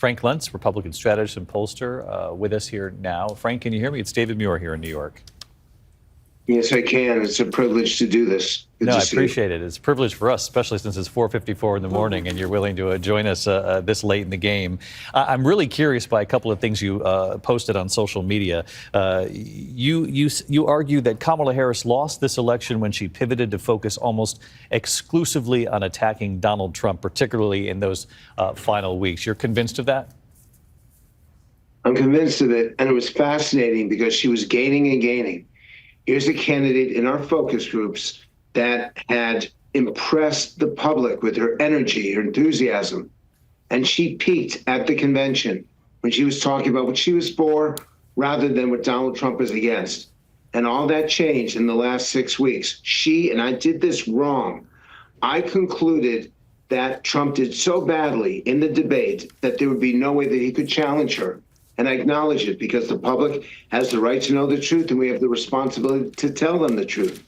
Frank Luntz, Republican strategist and pollster, with us here now. Frank, can you hear me? It's David Muir here in New York. Yes, I can. It's a privilege to do this. Good No, to I see appreciate it. It's a privilege for us, especially since it's 4:54 in the morning and you're willing to join us this late in the game. I'm really curious by a couple of things you posted on social media. You argue that Kamala Harris lost this election when she pivoted to focus almost exclusively on attacking Donald Trump, particularly in those final weeks. You're convinced of that? I'm convinced of it, and it was fascinating because she was gaining and gaining. Here's a candidate in our focus groups that had impressed the public with her energy, her enthusiasm. And she peaked at the convention when she was talking about what she was for rather than what Donald Trump is against. And all that changed in the last 6 weeks. And I did this wrong. I concluded that Trump did so badly in the debate that there would be no way that he could challenge her. And I acknowledge it because the public has the right to know the truth and we have the responsibility to tell them the truth.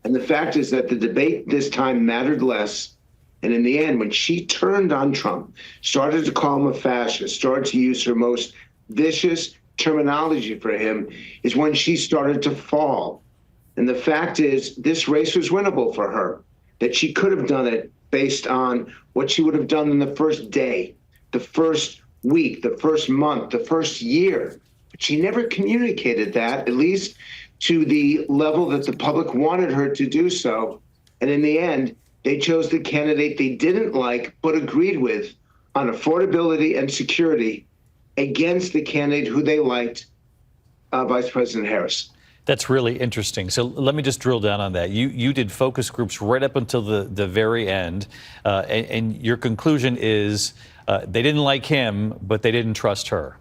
And the fact is that the debate this time mattered less. And in the end, when she turned on Trump, started to call him a fascist, started to use her most vicious terminology for him, is when she started to fall. And the fact is, this race was winnable for her, that she could have done it based on what she would have done in the first day, the first week, the first month, the first year. But she never communicated that, at least to the level that the public wanted her to do so. And in the end, they chose the candidate they didn't like but agreed with on affordability and security against the candidate who they liked, Vice President Harris. That's really interesting. So let me just drill down on that. You did focus groups right up until the very end, and your conclusion is they didn't like him, but they didn't trust her.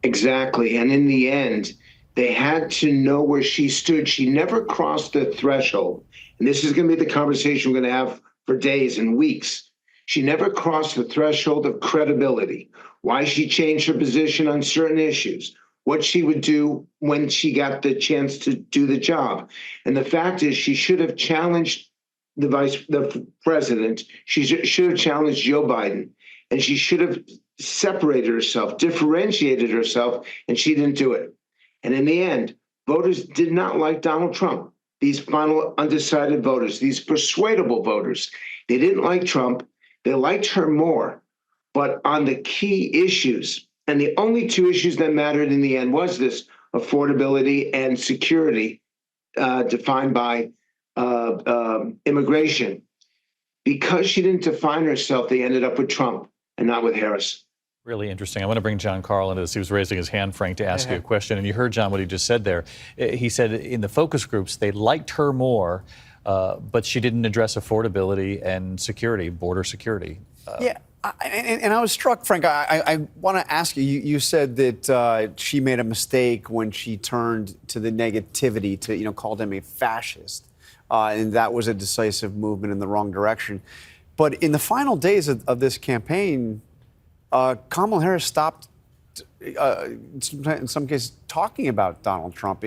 Exactly. And in the end, they had to know where she stood. She never crossed the threshold. And this is going to be the conversation we're going to have for days and weeks. She never crossed the threshold of credibility, why she changed her position on certain issues, what she would do when she got the chance to do the job. And the fact is, she should have challenged the president. She should have challenged Joe Biden, and she should have separated herself, differentiated herself, and she didn't do it. And in the end, voters did not like Donald Trump. These final undecided voters, these persuadable voters, they didn't like Trump. They liked her more. But on the key issues, and the only two issues that mattered in the end was this affordability and security defined by immigration. Because she didn't define herself, they ended up with Trump and not with Harris. Really interesting. I want to bring Jon Karl into this. He was raising his hand, Frank, to ask you a question. And you heard, John, what he just said there. He said in the focus groups, they liked her more, but she didn't address affordability and security, border security. And I was struck, Frank. I want to ask you, you said that she made a mistake when she turned to the negativity, to, called him a fascist. And that was a decisive movement in the wrong direction. But in the final days of this campaign, Kamala Harris stopped, in some cases, talking about Donald Trump.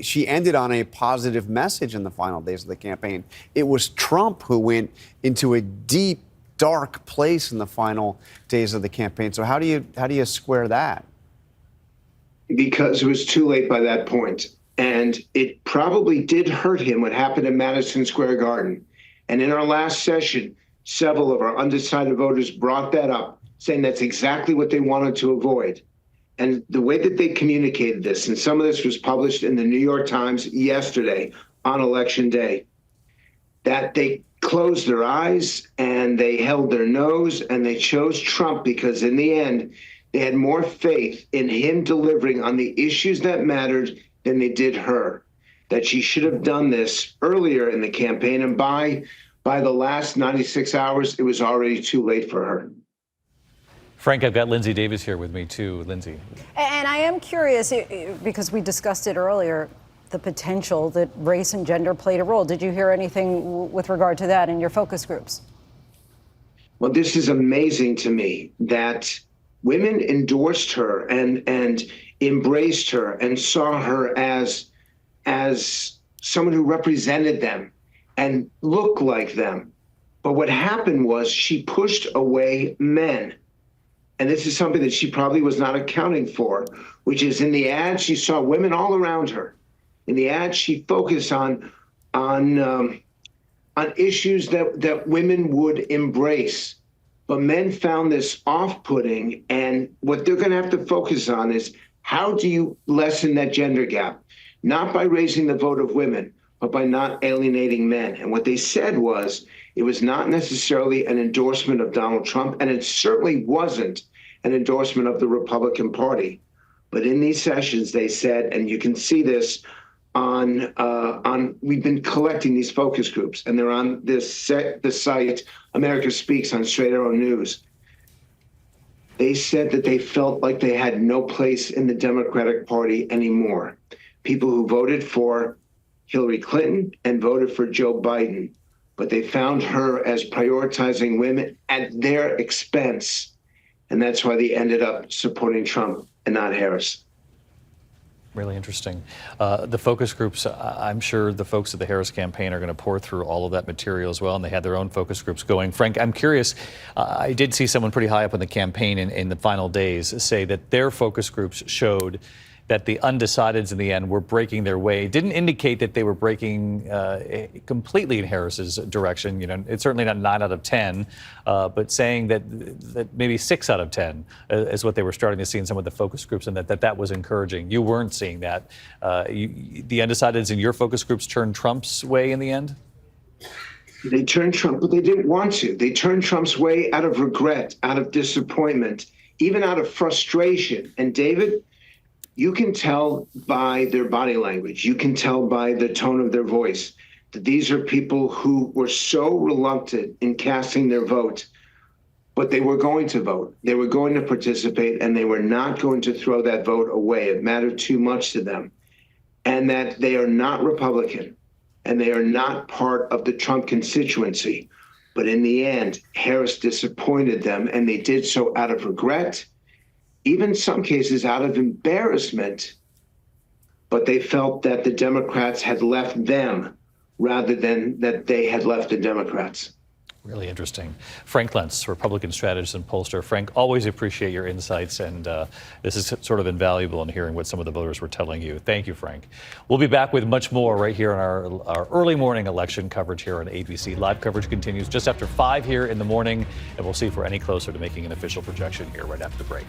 She ended on a positive message in the final days of the campaign. It was Trump who went into a deep, dark place in the final days of the campaign. So how do you square that? Because it was too late by that point. And it probably did hurt him what happened in Madison Square Garden. And in our last session, several of our undecided voters brought that up, saying that's exactly what they wanted to avoid. And the way that they communicated this, and some of this was published in the New York Times yesterday on Election Day, that they closed their eyes and they held their nose and they chose Trump because in the end, they had more faith in him delivering on the issues that mattered than they did her. That she should have done this earlier in the campaign, and by the last 96 hours, it was already too late for her. Frank, I've got Linsey Davis here with me, too. Linsey. And I am curious, because we discussed it earlier, the potential that race and gender played a role. Did you hear anything with regard to that in your focus groups? Well, this is amazing to me that women endorsed her and embraced her and saw her as someone who represented them and looked like them. But what happened was she pushed away men. and this is something that she probably was not accounting for, which is in the ads, she saw women all around her. In the ads, she focused on issues that women would embrace. But men found this off-putting, and what they're going to have to focus on is how do you lessen that gender gap? Not by raising the vote of women, but by not alienating men. And what they said was it was not necessarily an endorsement of Donald Trump, and it certainly wasn't an endorsement of the Republican Party. But in these sessions, they said, and you can see this on we've been collecting these focus groups, and they're on the site America Speaks on Straight Arrow News. They said that they felt like they had no place in the Democratic Party anymore. People who voted for Hillary Clinton and voted for Joe Biden, but they found her as prioritizing women at their expense. And that's why they ended up supporting Trump and not Harris. Really interesting. The focus groups, I'm sure the folks at the Harris campaign are going to pour through all of that material as well, and they had their own focus groups going. Frank, I'm curious, I did see someone pretty high up in the campaign in the final days say that their focus groups showed that the undecideds in the end were breaking their way. Didn't indicate that they were breaking completely in Harris's direction. You know, it's certainly not 9 out of 10, but saying that maybe 6 out of 10 is what they were starting to see in some of the focus groups, and that was encouraging. You weren't seeing that. The undecideds in your focus groups turned Trump's way in the end? They turned Trump, but they didn't want to. They turned Trump's way out of regret, out of disappointment, even out of frustration. And David, you can tell by their body language, you can tell by the tone of their voice that these are people who were so reluctant in casting their vote, but they were going to vote. They were going to participate, and they were not going to throw that vote away. It mattered too much to them. And that they are not Republican, and they are not part of the Trump constituency. But in the end, Harris disappointed them, and they did so out of regret, even in some cases out of embarrassment, but they felt that the Democrats had left them rather than that they had left the Democrats. Really interesting. Frank Luntz, Republican strategist and pollster. Frank, always appreciate your insights, and this is sort of invaluable in hearing what some of the voters were telling you. Thank you, Frank. We'll be back with much more right here on our early morning election coverage here on ABC. Live coverage continues just after 5 here in the morning, and we'll see if we're any closer to making an official projection here right after the break.